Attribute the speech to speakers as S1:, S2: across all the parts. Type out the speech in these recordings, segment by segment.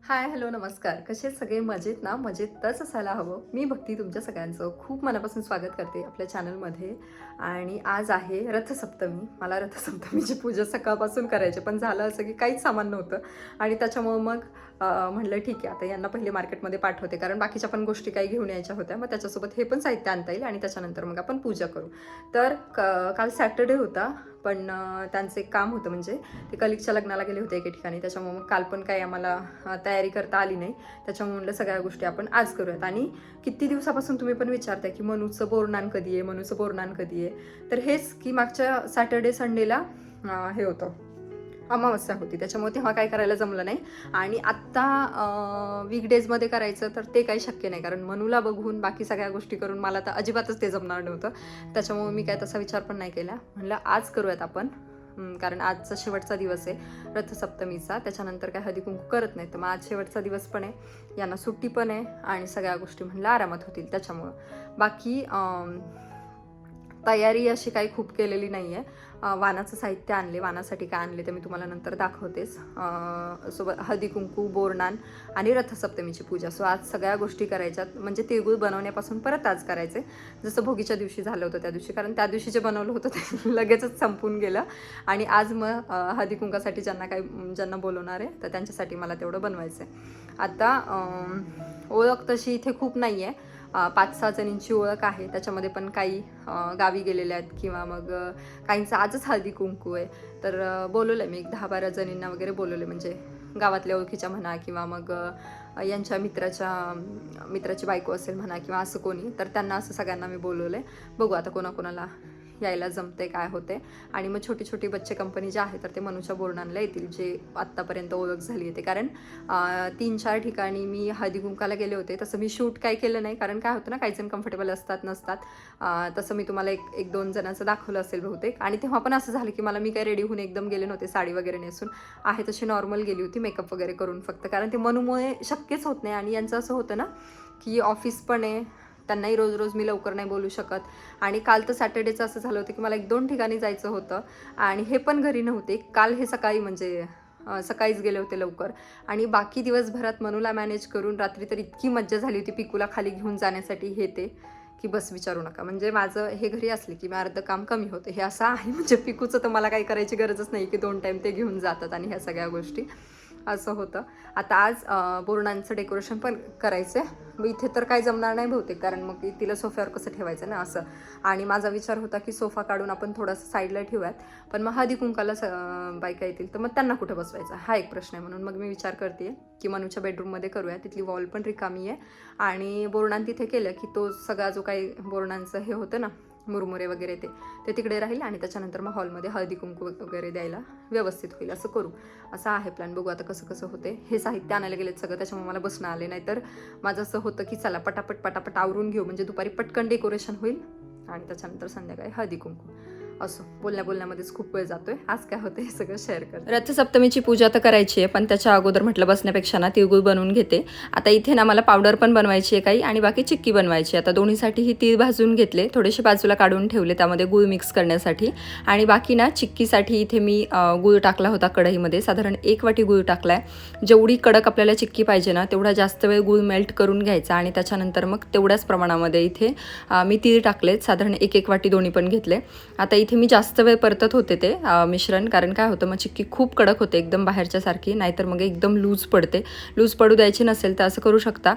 S1: हाय, hello, नमस्कार. कसे सगळे मजेत ना? मजेतच असायला हवं. मी भक्ती तुमच्या सगळ्यांचं खूप मनापासून स्वागत करते आपल्या चॅनलमध्ये. आणि आज आहे रथसप्तमी. मला रथसप्तमीची पूजा सकाळपासून करायची, पण झालं असं की काहीच सामान नव्हतं आणि त्याच्यामुळं मग म्हणलं ठीक आहे, आता यांना पहिले मार्केटमध्ये पाठवते, कारण बाकीच्या पण गोष्टी काही घेऊन यायच्या होत्या. मग त्याच्यासोबत हे पण साहित्य आणता येईल आणि त्याच्यानंतर मग आपण पूजा करू. तर काल सॅटर्डे होता, पण त्यांचं एक काम होतं, म्हणजे ते कलिगच्या लग्नाला गेले होते एके ठिकाणी. त्याच्यामुळे मग काल पण काही आम्हाला तयारी करता आली नाही. त्याच्यामुळे म्हणलं सगळ्या गोष्टी आपण आज करूयात. आणि किती दिवसापासून तुम्ही पण विचारताय की मनूचं बोरनान कधी आहे, मनूचं बोरनान कधी आहे. तर हेच की मागच्या सॅटर्डे संडेला हे होतं, अमावस्या होती, त्याच्यामुळे तेव्हा काय करायला जमलं नाही. आणि आत्ता वीकडेजमध्ये करायचं तर ते काही शक्य नाही, कारण मनूला बघून बाकी सगळ्या गोष्टी करून मला तर अजिबातच ते जमणार नव्हतं. त्याच्यामुळे मी काय तसा विचार पण नाही केला. म्हणलं आज करूयात आपण, कारण आजचा शेवटचा दिवस आहे रथसप्तमीचा. त्याच्यानंतर काय हळदी कुंकू करत नाही, तर मग आज शेवटचा दिवस पण आहे, यांना सुट्टी पण आहे आणि सगळ्या गोष्टी म्हणलं आरामात होतील. त्याच्यामुळं बाकी तयारी अशी काही खूप केलेली नाही आहे. वाणाचं साहित्य आणले, वाणासाठी काय आणले ते मी तुम्हाला नंतर दाखवतेच. सोबत हळदी कुंकू, बोरनान आणि रथसप्तमीची पूजा. सो आज सगळ्या गोष्टी करायच्यात, म्हणजे तिळगुळ बनवण्यापासून परत आज करायचे, जसं भोगीच्या दिवशी झालं होतं त्या दिवशी, कारण त्या दिवशी जे बनवलं होतं ते लगेचच संपून गेलं. आणि आज मग हळदी कुंकासाठी ज्यांना बोलवणार आहे तर त्यांच्यासाठी मला तेवढं बनवायचं आहे. आता ओळख तशी इथे खूप नाही आहे. 5-6 जणींची ओळख आहे, त्याच्यामध्ये पण काही गावी गेलेल्या आहेत, किंवा मग काहींचं आजच हळदी कुंकू आहे. तर बोलवलं मी एक 10-12 जणींना वगैरे बोलवले, म्हणजे गावातल्या ओळखीच्या म्हणा, किंवा मग यांच्या मित्राची बायको असेल म्हणा, किंवा असं कोणी, तर त्यांना असं सगळ्यांना मी बोलवलं. बघू आता कोणाकोणाला यायला जमते, काय होते. आणि मग छोटी छोटी बच्चे कंपनी जे आहे तर ते मनूच्या बोरणांना येतील, जे आत्तापर्यंत ओळख झाली येते. कारण 3-4 ठिकाणी मी हळदी कुंकाला गेले होते, तसं मी शूट काय केलं नाही, कारण काय होतं ना, काही जण कम्फर्टेबल असतात नसतात. तसं मी तुम्हाला एक दोन जणांचं दाखवलं असेल बहुतेक. आणि तेव्हा पण असं झालं की मी काही रेडी होऊन एकदम गेले नव्हते, साडी वगैरे नेसून आहे तशी नॉर्मल गेली होती, मेकअप वगैरे करून फक्त, कारण ते मनूमुळे शक्यच होत नाही. आणि यांचं असं होतं ना की ऑफिस पण आहे, त्यांनाही रोज रोज मी लवकर नाही बोलू शकत. आणि काल तर सॅटर्डेचं असं झालं होतं की मला 1-2 ठिकाणी जायचं होतं आणि हे पण घरी नव्हते. काल हे सकाळी, म्हणजे सकाळीच गेले होते लवकर. आणि बाकी दिवसभरात मनूला मॅनेज करून रात्री तर इतकी मज्जा झाली होती पिकूला खाली घेऊन जाण्यासाठी, हे ते की बस विचारू नका. म्हणजे माझं हे घरी असले की मी अर्ध काम कमी होते, हे असं आहे. म्हणजे पिकूचं तर मला काही करायची गरजच नाही की 2 टाईम ते घेऊन जातात आणि ह्या सगळ्या गोष्टी, असं होतं. आता आज बोरणांचं डेकोरेशन पण करायचं आहे. इथे तर काही जमणार नाही बहुतेक, कारण मग तिला सोफ्यावर कसं ठेवायचं ना, असं. आणि माझा विचार होता की सोफा काढून आपण थोडंसं साईडला ठेवूयात, पण मग हळदी कुंकाला बायका येतील तर मग त्यांना कुठं बसवायचा हा एक प्रश्न आहे. म्हणून मग मी विचार करते की मनूच्या बेडरूममध्ये करूया, तिथली वॉल पण रिकामी आहे. आणि बोरणान तिथे केलं की तो सगळा जो काही बोरणांचं हे होतं ना, मुरमुरे वगैरे ते तिकडे राहील, आणि त्याच्यानंतर मग हॉलमध्ये हळदी कुंकू वगैरे द्यायला व्यवस्थित होईल, असं करू. असं आहे प्लॅन. बघू आता कसं कसं होते. हे साहित्य आणायला गेलेत सगळं, त्याच्यामुळे मला बसणं आले नाही. तर माझं असं होतं की चला पटापट आवरून घेऊ, म्हणजे दुपारी पटकन डेकोरेशन होईल आणि त्याच्यानंतर संध्याकाळी हळदी कुंकू. असो, बोलण्यामध्येच खूप वेळ जातोय. आज काय होतं हे सगळं शेअर करते. रथसप्तमीची पूजा तर करायची आहे, पण त्याच्या अगोदर म्हटलं बसण्यापेक्षा ना तिळगुळ बनवून घेते. आता इथे ना मला पावडर पण बनवायची आहे काही, आणि बाकी चिक्की बनवायची. आता दोन्हीसाठीही तीळ भाजून घेतले, थोडेसे बाजूला काढून ठेवले त्यामध्ये गूळ मिक्स करण्यासाठी. आणि बाकी ना चिक्कीसाठी इथे मी गूळ टाकला होता कढईमध्ये, साधारण 1 वाटी गूळ टाकलाय. जेवढी कडक आपल्याला चिक्की पाहिजे ना, तेवढा जास्त वेळ गूळ मेल्ट करून घ्यायचा, आणि त्याच्यानंतर मग तेवढ्याच प्रमाणामध्ये इथे मी तीळ टाकलेत, साधारण 1-1 वाटी दोन्ही पण घेतले. आता इथे मी जास्त वेळ परतत होते ते मिश्रण, कारण काय होतं, मग चिक्की खूप कडक होते एकदम बाहेरच्यासारखी, नाहीतर मग एकदम लूज पडते. लूज पडू द्यायची नसेल तर असं करू शकता.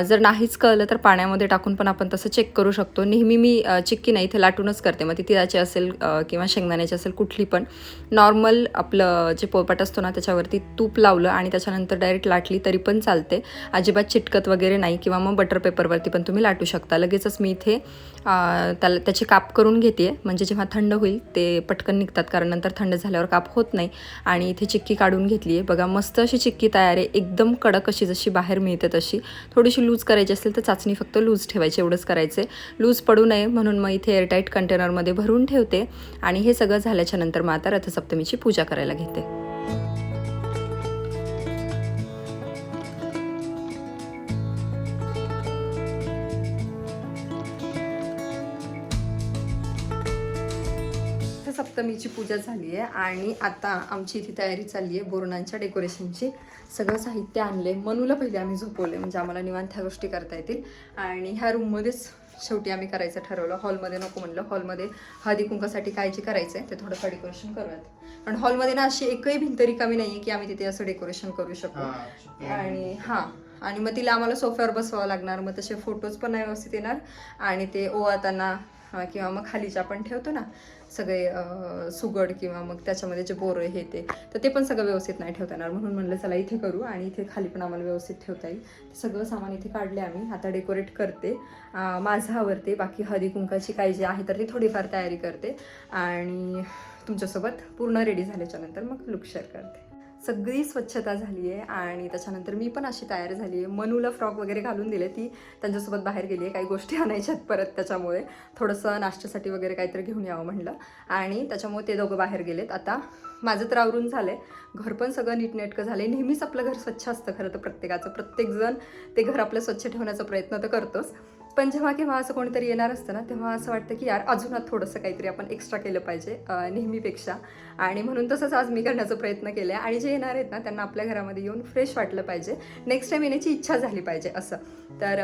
S1: जर नाहीच कळलं तर पाण्यामध्ये टाकून पण आपण तसं चेक करू शकतो. नेहमी मी चिक्की नाही इथे लाटूनच करते, मग ती तिळाची असेल किंवा शेंगदाण्याची असेल, कुठली पण. नॉर्मल आपलं जे पोळपाट असतो ना त्याच्यावरती तूप लावलं आणि त्याच्यानंतर डायरेक्ट लाटली तरी पण चालते, अजिबात चिटकत वगैरे नाही. किंवा मग बटर पेपरवरती पण तुम्ही लाटू शकता. लगेचच मी इथे त्याचे काप करून घेते, म्हणजे जेव्हा थंड होईल ते पटकन निघतात, कारण नंतर थंड झाल्यावर काप होत नाही. आणि इथे चिक्की काढून घेतली आहे. बघा मस्त अशी चिक्की तयार आहे, एकदम कडक अशी जशी बाहेर मिळते तशी. थोडीशी लूज करायची असेल तर चाचणी फक्त लूज ठेवायची, एवढंच करायचं आहे. लूज पडू नये म्हणून मग इथे एअरटाईट कंटेनरमध्ये भरून ठेवते. आणि हे सगळं झाल्याच्या नंतर मग आता रथसप्तमीची पूजा करायला घेते. रथसप्तमीची पूजा झाली आहे आणि आता आमची इथे तयारी चालली आहे बोरणांच्या डेकोरेशनची. सगळं साहित्य आणले. मनूला पहिले आम्ही झोपवले म्हणजे आम्हाला निवांत ह्या गोष्टी करता येतील. आणि ह्या रूममध्येच शेवटी आम्ही करायचं ठरवलं. हॉलमध्ये नको म्हणलं. हॉलमध्ये हळदी कुंकासाठी काय जे करायचं आहे ते थोडंफार डेकोरेशन करूयात. पण हॉलमध्ये ना अशी एकही भिंत रिकामी नाही आहे की आम्ही तिथे असं डेकोरेशन करू शकू. आणि आणि मग तिला आम्हाला सोफ्यावर बसवावं लागणार. मग तसे फोटोज पण नाही व्यवस्थित येणार. आणि ते ओवाळताना किंवा मग खाली जे आपण ठेवतो ना सगळे सुगड किंवा मग त्याच्यामध्ये जे बोरं हे ते पण सगळं व्यवस्थित नाही ठेवता येणार. म्हणून म्हणलं चला इथे करू आणि इथे खाली पण आम्हाला व्यवस्थित ठेवता येईल. सगळं सामान इथे काढले आम्ही. आता डेकोरेट करते. माझं आवडते. बाकी हळदी कुंकाची काही जे आहे तर ती थोडीफार तयारी करते आणि तुमच्यासोबत पूर्ण रेडी झाल्याच्या नंतर मग लुक शेअर करते. सगळी स्वच्छता झाली आहे आणि त्याच्यानंतर मी पण अशी तयार झाली आहे. मनूला फ्रॉक वगैरे घालून दिले. ती त्यांच्यासोबत बाहेर गेली आहे. काही गोष्टी आणायच्यात परत त्याच्यामुळे थोडंसं नाश्त्यासाठी वगैरे काहीतरी घेऊन यावं म्हणलं आणि त्याच्यामुळे ते दोघं बाहेर गेलेत. आता माझं तर आवरून झालं आहे. घर पण सगळं नीटनेटकं झालं आहे. नेहमीच आपलं घर स्वच्छ असतं खरं तर प्रत्येकाचं. प्रत्येकजण ते घर आपलं स्वच्छ ठेवण्याचा प्रयत्न तर करतोच. पण जेव्हा केव्हा असं कोणीतरी येणार असतं ना तेव्हा असं वाटतं की यार अजून थोडंसं काहीतरी आपण एक्स्ट्रा केलं पाहिजे नेहमीपेक्षा. आणि म्हणून तसंच आज मी करण्याचा प्रयत्न केला आहे. आणि जे येणार आहेत ना त्यांना आपल्या घरामध्ये येऊन फ्रेश वाटलं पाहिजे. नेक्स्ट टाईम येण्याची इच्छा झाली पाहिजे असं. तर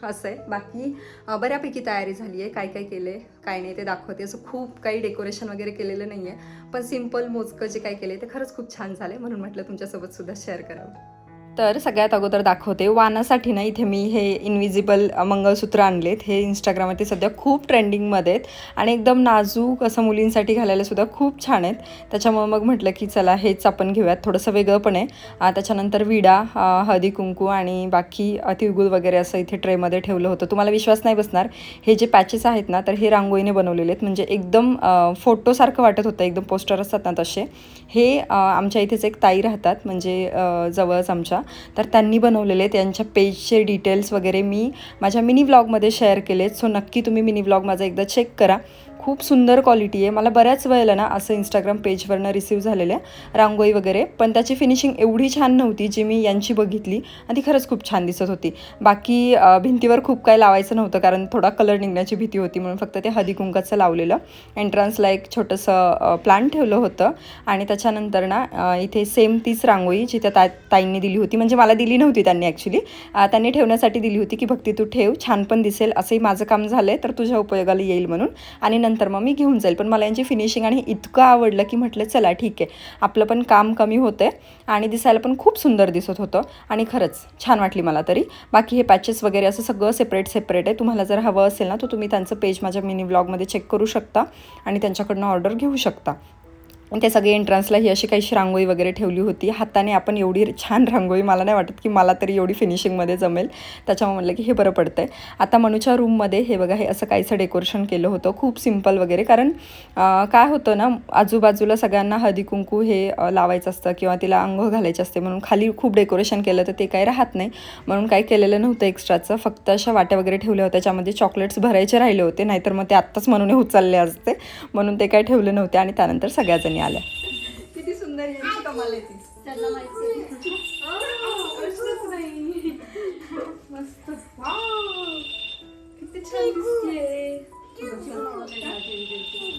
S1: असं आहे. बाकी बऱ्यापैकी तयारी झाली आहे. काय काय केलं आहे काय नाही ते दाखवते. असं खूप काही डेकोरेशन वगैरे केलेलं नाही आहे. पण सिम्पल मोजकं जे काय केलं आहे ते खरंच खूप छान झालं आहे. म्हणून म्हटलं तुमच्यासोबतसुद्धा शेअर करावं. तर सगळ्यात अगोदर दाखवते वानासाठी ना इथे मी हे इनविजिबल मंगळसूत्र आणलेत. हे इंस्टाग्रामवरती सध्या खूप ट्रेंडिंगमध्ये आहेत आणि एकदम नाजूक असं मुलींसाठी घालायला सुद्धा खूप छान आहेत. त्याच्यामुळे मग म्हटलं की चला हेच आपण घेऊयात. थोडंसं वेगळं पण आहे. त्याच्यानंतर विडा हळदी कुंकू आणि बाकी तिळगुळ वगैरे असं इथे ट्रेमध्ये ठेवलं होतं. तुम्हाला विश्वास नाही बसणार. हे जे पॅचेस आहेत ना तर हे रांगोळीने बनवलेले आहेत. म्हणजे एकदम फोटोसारखं वाटत होतं. एकदम पोस्टर असतात ना तसे. हे आमच्या इथेच एक ताई राहतात म्हणजे जवळच आमच्या. तर त्यांनी बनवलेले. त्यांच्या पेजचे डिटेल्स वगैरे मी माझ्या मिनी व्लॉगमध्ये शेअर केलेत. सो नक्की तुम्ही मिनी व्लॉग माझा एकदा चेक करा. खूप सुंदर क्वालिटी आहे. मला बऱ्याच वेळेला ना असं इंस्टाग्राम पेजवरनं रिसीव्ह झालेल्या रांगोळी वगैरे पण त्याची फिनिशिंग एवढी छान नव्हती जी मी यांची बघितली आणि ती खरंच खूप छान दिसत होती. बाकी भिंतीवर खूप काय लावायचं नव्हतं कारण थोडा कलर निघण्याची भीती होती म्हणून फक्त ते हळदी कुंकाचं लावलेलं. एंट्रन्सला एक छोटंसं प्लांट ठेवलं होतं आणि त्याच्यानंतर ना इथे सेम तीच रांगोळी जी त्या ताईंनी दिली होती. म्हणजे मला दिली नव्हती त्यांनी ॲक्च्युली. त्यांनी ठेवण्यासाठी दिली होती की भक्ती तू ठेव छान पण दिसेल. असंही माझं काम झालं आहे तर तुझ्या उपयोगाला येईल म्हणून. आणि नंतर मग मी घेऊन जाईल. पण मला यांची फिनिशिंग आणि इतकं आवडलं की म्हटलं चला ठीक आहे आपलं पण काम कमी होतं आहे आणि दिसायला पण खूप सुंदर दिसत होतं आणि खरंच छान वाटली मला तरी. बाकी हे पॅचेस वगैरे असं सगळं सेपरेट आहे. तुम्हाला जर हवं असेल ना तर तुम्ही त्यांचं पेज माझ्या मिनी व्लॉगमध्ये चेक करू शकता आणि त्यांच्याकडनं ऑर्डर घेऊ शकता. आणि ते सगळे एंट्रन्सला ही अशी काहीशी रांगोळी वगैरे ठेवली होती. हाताने आपण एवढी छान रांगोळी मला नाही वाटत की मला तरी एवढी फिनिशिंगमध्ये जमेल. त्याच्यामुळे म्हटलं की हे बरं पडतं आहे. आता मनूच्या रूममध्ये हे बघा हे असं काहीसं डेकोरेशन केलं होतं खूप सिम्पल वगैरे. कारण काय होतं ना आजूबाजूला सगळ्यांना हळदी कुंकू हे लावायचं असतं किंवा तिला अंघोळ घालायची असते म्हणून खाली खूप डेकोरेशन केलं तर ते काही राहत नाही. म्हणून काही केलेलं नव्हतं एक्स्ट्राचं. फक्त अशा वाट्या वगैरे ठेवल्या होत्या. त्याच्यामध्ये चॉकलेट्स भरायचे राहिले होते. नाहीतर मग ते आत्ताच म्हणून उचलले असते म्हणून ते काही ठेवले नव्हते. आणि त्यानंतर सगळ्याजणी आल्या. किती सुंदर यांची कमाल आहे ती. त्यांना माहिती मस्त किती छान दिसते.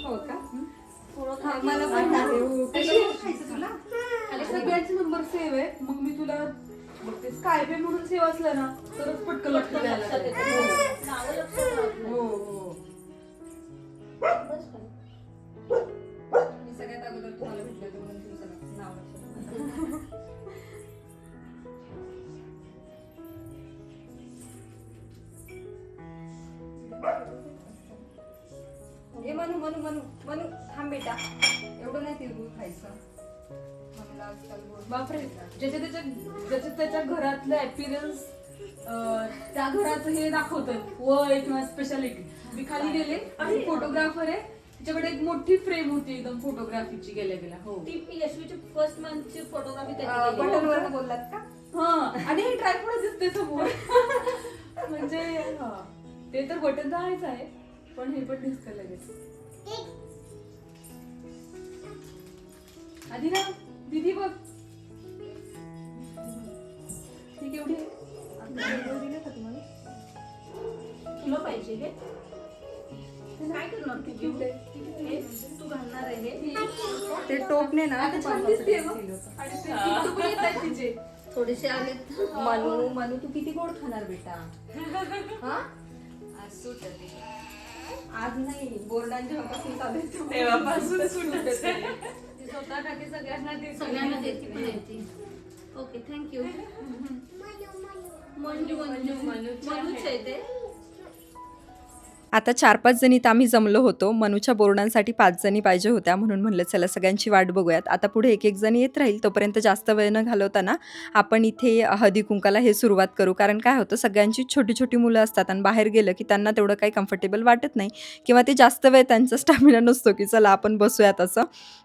S1: हो का मला पण
S2: सगळ्यांचे नंबर सेव्ह आहे. मग मी तुला बघते स्काय पे म्हणून सेव्ह असलं ना तरच पटकन लक्षात द्यायला. हो हो
S1: सगळ्यात अगोदर तुम्हाला भेटलं तर म्हणून तुमचं नाव लक्षात. हे मनू मनू मनू मनू थांब बेटा एवढं नाही तिळगुळ खायचं.
S2: बापरे ज्याच्या त्याच्या घरातलं ऍपिरन्स त्या घराचं हे दाखवतं वय किंवा स्पेशालिटी. मी खाली गेले आणि फोटोग्राफर आहे तिच्याकडे एक मोठी फ्रेम होती एकदम फोटोग्राफीची गेल्या. हो
S3: ती यशवीची फर्स्ट मंथची फोटोग्राफी
S1: बटनवर बोललात का.
S2: हा आणि हे ट्रायपॉड दिसते समोर. म्हणजे ते तर बटन दाहायचं आहे पण हे पण दिसतं लगेच. आधी ना दीदी बघ ठीक एवढी
S3: तुला पाहिजे हे काय करणार तू क्यूट आहे. हे तू घालणार आहे हे
S1: ते टोपने ना
S2: आता छान दिसते मग. आणि ते TikTok पण येत आहेत तिचे.
S3: थोडेसे आहेत
S1: मनू तू किती गोड खाणार बेटा? हा आज नाही, बोर्डान जेव्हापासून चालू आहे
S2: तेव्हापासून सूट होते.
S3: ती स्वतःसाठी सगळ्यांना देते पण येते. Okay thank you. मनूच आहे ते.
S1: आता 4-5 जणी तर आम्ही जमलो होतो. मनूच्या बोरणांसाठी 5 जणी पाहिजे होत्या, म्हणून म्हणलं चला सगळ्यांची वाट बघूयात. आता पुढे एक जण येत राहील, तोपर्यंत जास्त वेळ न घालवताना आपण इथे हळदी कुंकाला हे सुरुवात करू. कारण काय होतं, सगळ्यांची छोटी छोटी मुलं असतात आणि बाहेर गेलं की त्यांना तेवढं काही कम्फर्टेबल वाटत नाही किंवा ते जास्त वेळ त्यांचा स्टॅमिना नसतो की चला आपण बसूयात असं.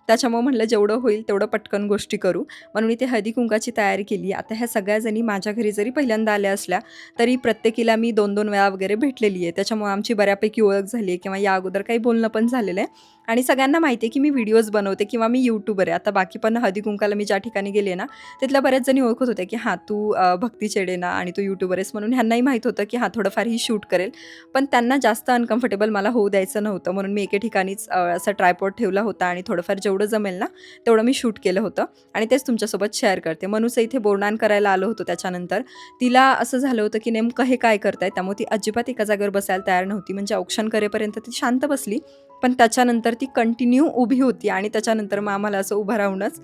S1: त्याच्यामुळे म्हणलं जेवढं होईल तेवढं पटकन गोष्टी करू, म्हणून इथे हळदी कुंकाची तयारी केली. आता ह्या सगळ्या जणी माझ्या घरी जरी पहिल्यांदा आल्या असल्या तरी प्रत्येकीला मी 2-2 वेळा वगैरे भेटलेली आहे. त्याच्यामुळे आमची बऱ्यापैकी ओळख झाली आहे किंवा या अगोदर काही बोलणं पण झालेलं आहे. आणि सगळ्यांना माहिती आहे की मी व्हिडिओज बनवते किंवा मी यूट्यूबर आहे. आता बाकी पण हळदी कुंकाला मी ज्या ठिकाणी गेले ना, तिथल्या बऱ्याच जणी ओळखत होत्या की हां तू भक्ती चेडे ना आणि तू यूट्यूबर आहेस, म्हणून ह्यांनाही माहीत होतं की हां थोडंफार ही शूट करेल. पण त्यांना जास्त अनकम्फर्टेबल मला होऊ द्यायचं नव्हतं, म्हणून मी एके ठिकाणीच असा ट्रायपॉड ठेवला होता आणि थोडंफार जेवढं जमेल ना तेवढं मी शूट केलं होतं आणि तेच तुमच्यासोबत शेअर करते. मनूचं इथे बोरणान करायला आलं होतं. त्याच्यानंतर तिला असं झालं होतं की नेमकं हे काय करताय, त्यामुळे ती अजिबात एका जागेवर बसायला तयार नव्हती. म्हणजे औक्षण करेपर्यंत ती शांत बसली, पण त्याच्यानंतर ती कंटिन्यू उभी होती आणि त्याच्यानंतर मग आम्हाला असं उभं राहूनच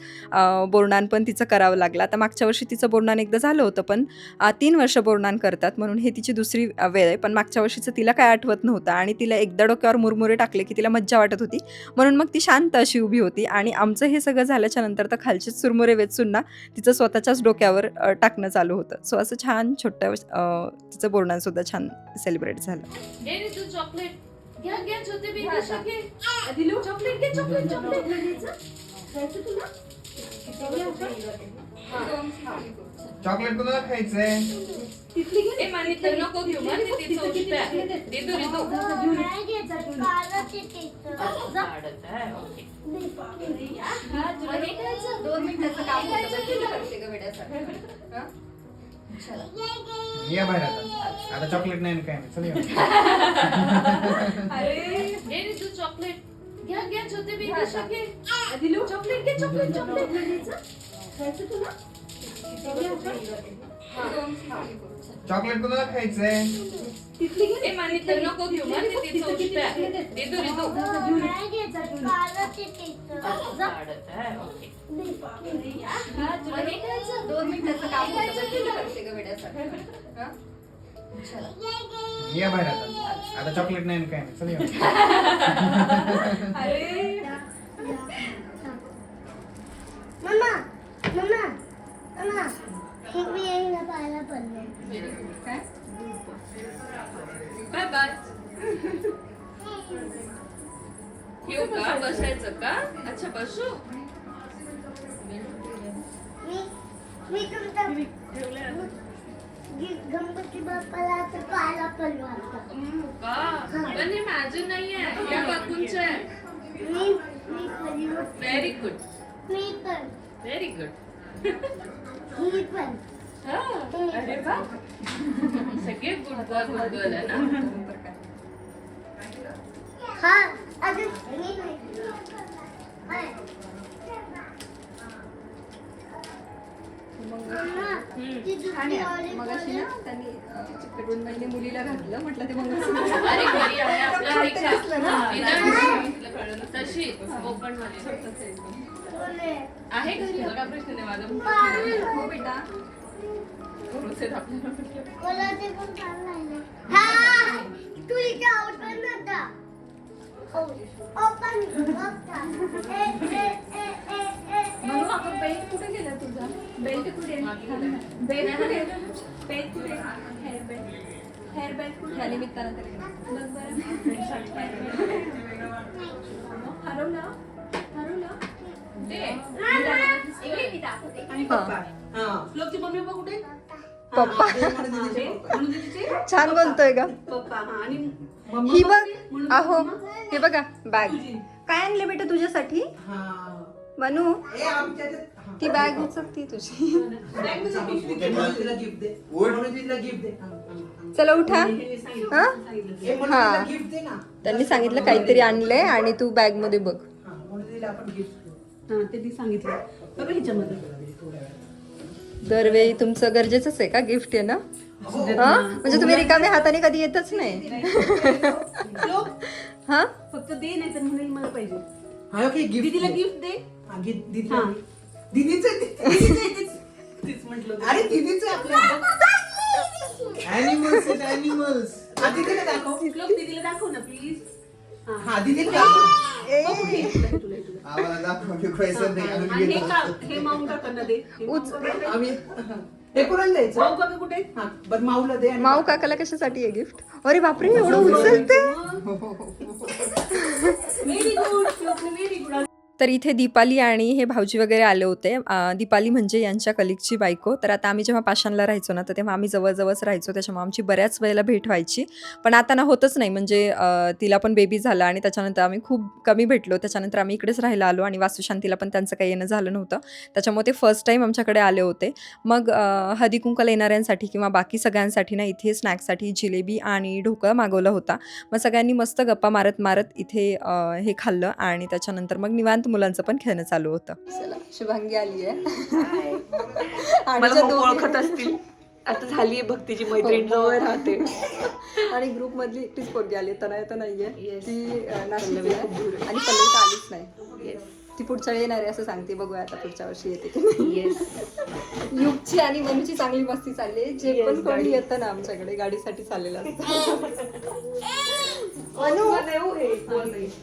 S1: बोरणान पण तिचं करावं लागलं. आता मागच्या वर्षी तिचं बोरणान एकदा झालं होतं, पण 3 वर्ष बोरणान करतात म्हणून हे तिची दुसरी वेळ आहे. पण मागच्या वर्षीचं तिला काय आठवत नव्हतं आणि तिला एकदा डोक्यावर मुरमुरे टाकले की तिला मज्जा वाटत होती, म्हणून मग ती शांत अशी उभी होती. आणि आमचं हे सगळं झाल्याच्या नंतर तर खालचेच चुरमुरे वेचून ना तिचं स्वतःच्याच डोक्यावर टाकणं चालू होतं. सो असं छान छोटं तिचं बोरणानसुद्धा छान सेलिब्रेट झालं.
S3: हे रे तू चॉकलेट घ्या घ्या छोटे बेबी
S2: घ्या,
S3: सगळे.
S2: दिलू
S3: चॉकलेट घे चॉकलेट चॉकलेट
S2: खायचं तुला?
S4: चॉकलेट कोणाला खायचंय?
S2: तिथली घे.
S3: ए मानी तर नको घेऊ ना, ते तिचं उष्ट आहे. दे दो रे दो. झाडत आहे, ओके.
S2: हा, तुला हे खायचं?
S1: 2 मिनिटाचं काम होतं, तर तिला करते गं वेड्यासारखं. हां?
S4: या बाहेर आता चॉकलेट नाही ना काय नाही. चल या.
S2: अरे
S3: हे रे तू चॉकलेट घ्या घ्या छोटे बेबी
S2: घ्या,
S3: सगळे.
S2: दिलू
S3: चॉकलेट घे चॉकलेट चॉकलेट
S2: खायचं तुला?
S4: चॉकलेट कोणाला खायचंय?
S2: तिथली घे.
S3: ए मानी तर नको घेऊ ना, ते तिचं उष्ट आहे. दे दो रे दो. झाडत आहे, ओके.
S2: हा, तुला हे खायचं?
S1: 2 मिनिटाचं काम होतं, तर तिला करते गं वेड्यासारखं. हां?
S4: या बाहेर आता चॉकलेट नाही ना काय नाही. चल या.
S2: अरे
S5: मम्मा मम्मा मम्मा हे मी यायला पाहायला पडले.
S1: काय?
S3: Bye bye. येऊ का, बसायचं का? अच्छा बसू.
S5: मी तुमचा गणपती बाप्पाला आता पाहायला पडलो आता.
S3: का पण हे माझं नाही आहे, या काकूंचं आहे.
S5: मी कधी
S3: व्हेरी गुड
S5: मी पण
S3: व्हेरी गुड.
S5: ही पण
S3: अरे वा, सगळे गुड गर्ल आहे ना.
S5: हा अजून मी नाही. मम्मा ती
S1: छान
S5: दुसरी
S1: आहे.
S5: ऑर्डर
S1: मगाशी ना त्यांनी चिकटून मुलीला घातलं, म्हटलं ते मंगळसूत्र.
S3: अरे घरी आहे आपल्या
S1: छोटे दिसलं ना.
S3: तशी ओपन मध्ये
S5: बोले
S3: आहे घरी. बघा प्रश्न नाही माझा.
S1: हो बेटा.
S3: प्रोसेस आपल्याला
S5: मला ते पण चाललंय. हा तू इथे आउट पण नव्हता. ओपन ए ए ए ए ए
S1: म्हणून आपण बेल्ट कुठे गेला तुझा? बेल्ट कुठे? बेल्ट कुठे? बेल्ट कुठे? Hair belt. हेअर बेल्ट कुठे? या निमित्तानं तरी बघ बरं. हरवलं हरवलं.
S2: आणि पप्पा. श्लोकची मम्मी पप्पा कुठे?
S1: पप्पा
S2: म्हणून दीदीचे
S1: छान बोलतोय का?
S2: पप्पा. हा, आणि
S1: ही
S2: मम्मा
S1: बघ. अहो हे बघा बॅग. काय आणले बेटा तुझ्यासाठी? मनू? ती बॅग उचलती तुझी. चला उठा. हा त्यांनी सांगितलं काहीतरी आणलंय आणि तू बॅग मध्ये बघ.
S2: त्यांनी सांगितलं बघा ह्याच्यामध्ये
S1: दरवेळी तुमचं गरजेचंच आहे का गिफ्ट आहे ना? हा म्हणजे तुम्ही रिकाम्या हाताने कधी येतच नाही. हा
S2: फक्त दे नाही तर म्हणेल मला पाहिजे.
S6: हा ओके गिफ्ट
S2: दीदीला गिफ्ट दे.
S6: दीदीला
S2: हा. तेच म्हटलं.
S6: अरे दीदीच आपल्या ॲनिमल्स दीदीला दाखव.
S2: श्लोक दीदीला दाखव ना प्लीज.
S6: हा दीदीला दाखव.
S4: आम्हाला दाखव पैसे नाही अजून
S2: आणि हे
S4: घेतो.
S2: हे माऊन काकांना दे. हे माऊ काकांना दे.
S6: आम्ही हे कोणाला द्यायचं?
S2: माऊ काका कुठे?
S6: हा बरं माऊला दे आणि
S1: माऊ काकाला कशासाठी आहे गिफ्ट? अरे बापरे एवढं उचलते.
S2: व्हेरी गुड श्लोकने व्हेरी गुड.
S1: तर इथे दीपाली आणि हे भाऊजी वगैरे आले होते. दीपाली म्हणजे यांच्या कलिगची बायको. तर आता आम्ही जेव्हा पाषाणला राहायचो ना तर तेव्हा आम्ही जवळजवळच राहायचो, त्याच्यामुळे आमची बऱ्याच वेळेला भेट व्हायची. पण आता ना होतच नाही, म्हणजे तिला पण बेबी झाला आणि त्याच्यानंतर आम्ही खूप कमी भेटलो. त्याच्यानंतर आम्ही इकडेच राहायला आलो आणि वास्तुशांतीला पण त्यांचं काही येणं झालं नव्हतं, त्याच्यामुळे ते फर्स्ट टाईम आमच्याकडे आले होते. मग हळदी कुंकवाला येणाऱ्यांसाठी किंवा बाकी सगळ्यांसाठी ना इथे स्नॅक्ससाठी जिलेबी आणि ढोकळा मागवला होता. मग सगळ्यांनी मस्त गप्पा मारत मारत इथे हे खाल्लं आणि त्याच्यानंतर मग निवांत मुलांचं पण खेळणं चालू होतं. चला शुभांगी आली आहे आणि
S2: ओळखत असतील. आता झाली भक्तीची मैत्रीण जवळ राहते.
S1: आणि ग्रुप मधली एकटीच पोरगी आली, तनया तर नाहीये, ती नाशिकला आहे आणि पल्लवी तर आलीच नाही. ती पुढच्या वेळी येणार आहे असं सांगते, बघूया आता पुढच्या वर्षी येते की नाही. युगची आणि मनूची चांगली मस्ती चालली आहे. जे पण कोणी येतं ना आमच्याकडे गाडीसाठी चाललेलं असतं.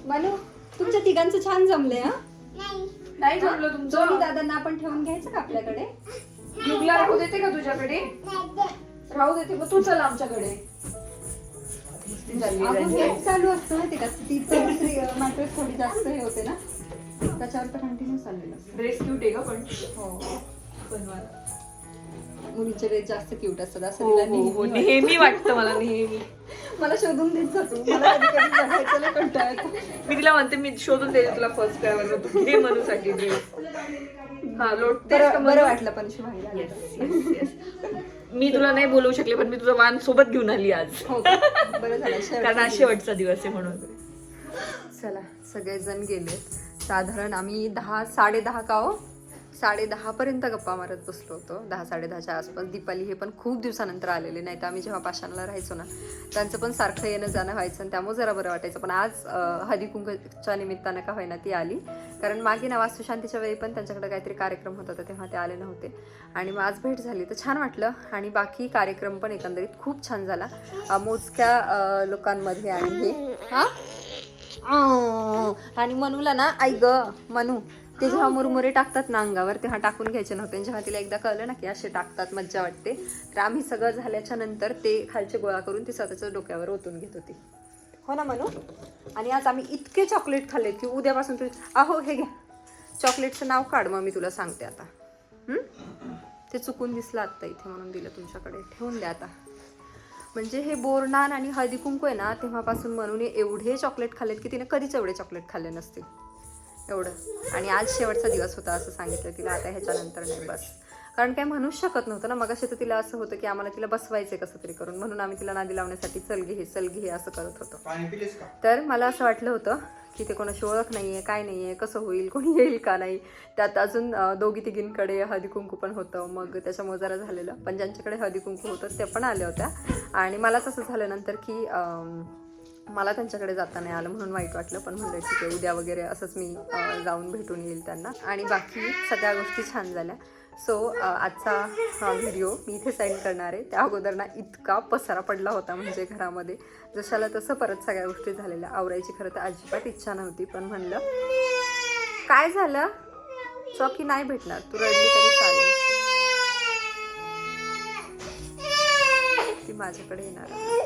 S1: मनू तुमच्या तिघांचं छान जमलंय. हा
S2: नाही जमलं तुमचं.
S1: दोन्ही दादांना आपण ठेवून घ्यायचं का आपल्याकडे?
S2: युगला राहू देते का तुझ्याकडे? राहू देते मग तू चल आमच्याकडे.
S1: अगं हेच चालू असतं माहिती का, ती दुसरी मॅट्रेस थोडी जास्त हे होते ना त्याच्यावर तर कंटिन्यू चाललेलं असतं.
S2: ड्रेस क्यूट आहे का पण?
S1: हो मुलीचे ड्रेस जास्त क्यूट असतात असं तिला नेहमी वाटतं.
S2: नेहमी वाटतं मला नेहमी.
S1: मला शोधून देत जा तू, मला कधी कधी बघायचं ना कंटाळा येतो.
S2: मी तिला म्हणते मी शोधून देते तुला फर्स्ट ड्रायव्हर तू घे म्हणूसाठी ड्रेस. हा लोटतेस का
S1: बरं वाटलं पण शुभांगी आली तर.
S2: मी तुला नाही बोलवू शकले पण मी तुझा वाहन सोबत घेऊन आली आज.
S1: हो का? बरं झालं
S2: कारण आज शेवटचा दिवस आहे म्हणून.
S1: चला सगळेजण गेले. साधारण आम्ही 10-10:30 का हो 10:30 पर्यंत गप्पा मारत बसलो होतो. 10-10:30च्या आसपास. दीपाली हे पण खूप दिवसानंतर आलेले, नाही तर आम्ही जेव्हा पाषाणला राहायचो ना त्यांचं पण सारखं येणं जाणं व्हायचं आणि त्यामुळे जरा बरं वाटायचं. पण आज हळदी कुंकूच्या निमित्तानं का होईना ती आली, कारण मागे ना वास्तुशांतीच्या वेळी पण त्यांच्याकडे काहीतरी कार्यक्रम होता तर तेव्हा ते आले नव्हते आणि मग आज भेट झाली तर छान वाटलं. आणि बाकी कार्यक्रम पण एकंदरीत खूप छान झाला. मोजक्या लोकांमध्ये आणि हे आणि मनूला ना आई ग मनू ते जेव्हा मुरमुरे टाकतात ना अंगावर तेव्हा टाकून घ्यायचे नव्हते. जेव्हा तिला एकदा कळलं ना की असे टाकतात मज्जा वाटते, तर आम्ही सगळं झाल्याच्या नंतर ते खालचे गोळा करून ती स्वतःच्या डोक्यावर ओतून घेत होती. हो ना मनू? आणि आज आम्ही इतके चॉकलेट खाल्ले की उद्यापासून तू अहो हे घ्या चॉकलेटचं नाव काढ, मग मी तुला सांगते आता. ते चुकून दिसलं आत्ता इथे म्हणून दिलं तुमच्याकडे, ठेवून द्या आता. म्हणजे हे बोरनान आणि हळदी कुंकू आहे ना तेव्हापासून मनूने एवढे चॉकलेट खाल्लेत की तिने कधीच एवढे चॉकलेट खाल्ले नसतील एवढं. आणि आज शेवटचा दिवस होता असं सांगितलं तिला, आता ह्याच्यानंतर नाही बस. कारण काय म्हणूच शकत नव्हतं ना. मग असे तर तिला असं होतं की आम्हाला तिला बसवायचं कसं तरी करून, म्हणून आम्ही तिला नादी लावण्यासाठी चल घे असं करत होतो.
S4: पाणी पिलेस का?
S1: तर मला असं वाटलं होतं की ते कोणाची ओळख नाही आहे काय नाही आहे, कसं होईल, कोणी येईल का नाही. त्यात अजून दोघी तिघींकडे हळदी कुंकू पण होतं, मग त्याच्यामुळे जरा झालेलं. पण ज्यांच्याकडे हळदी कुंकू होतं ते पण आल्या होत्या आणि मलाच असं झालं नंतर की मला त्यांच्याकडे जाता नाही आलं म्हणून वाईट वाटलं. पण म्हणलं ठीक आहे उद्या वगैरे असंच मी जाऊन भेटून येईल त्यांना. आणि बाकी सगळ्या गोष्टी छान झाल्या. सो आजचा हा व्हिडिओ मी इथे सेंड करणार आहे. त्या अगोदर ना इतका पसारा पडला होता म्हणजे घरामध्ये, जशाला तसं परत सगळ्या गोष्टी झालेल्या. आवरायची खरं तर अजिबात इच्छा नव्हती, पण म्हणलं काय झालं चॉकी नाही भेटणार, तू रडली तरी चालेल, ती माझ्याकडे येणार आहे.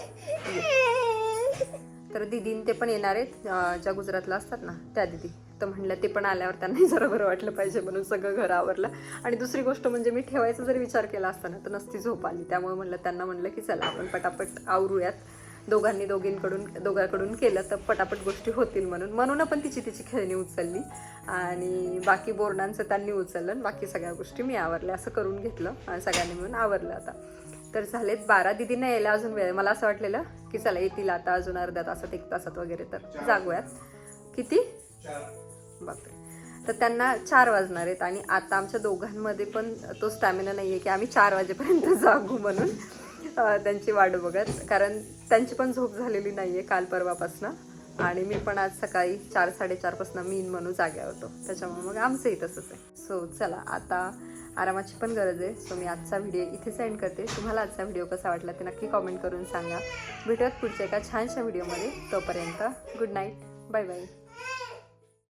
S1: तर दीदीन ते पण येणार आहेत ज्या गुजरातला असतात ना त्या दीदी. तर म्हणलं ते पण आल्यावर त्यांनाही जरा बरं वाटलं पाहिजे म्हणून सगळं घर आवरलं. आणि दुसरी गोष्ट म्हणजे मी ठेवायचा जरी विचार केला असता ना तर नसती झोप आली, त्यामुळे म्हणलं त्यांना म्हणलं की चला आपण पटापट आवरूयात दोघांकडून केलं तर पटापट गोष्टी होतील म्हणून पण तिची खेळणी उचलली आणि बाकी बोरणांचं त्यांनी उचललं आणि बाकी सगळ्या गोष्टी मी आवरल्या. असं करून घेतलं आणि सगळ्यांनी मिळून आवरलं. आता तर झालेत 12. दीदींना यायला अजून वेळ. मला असं वाटलेलं की चला येतील आता अजून अर्ध्या तासात 1 तासात वगैरे, तर जागूयात. किती? बापरे. तर त्यांना 4 वाजणार आहेत आणि आता आमच्या दोघांमध्ये पण तो स्टॅमिना नाही आहे की आम्ही 4 वाजेपर्यंत जागू म्हणून त्यांची वाट बघत, कारण त्यांची पण झोप झालेली नाही आहे काल परवापासनं आणि मी पण आज सकाळी 4-4:30 पासून मीन म्हणून जाग्या होतो, त्याच्यामुळे मग आमचंही तसंच आहे. सो चला आता आरामाची पण गरज आहे. सो मी आजचा व्हिडिओ इथेच एंड करते. तुम्हाला आजचा व्हिडिओ कसा वाटला ते नक्की कॉमेंट करून सांगा. भेटूयात पुढच्या एका छानशा व्हिडिओमध्ये. तोपर्यंत गुड नाईट, बाय बाय.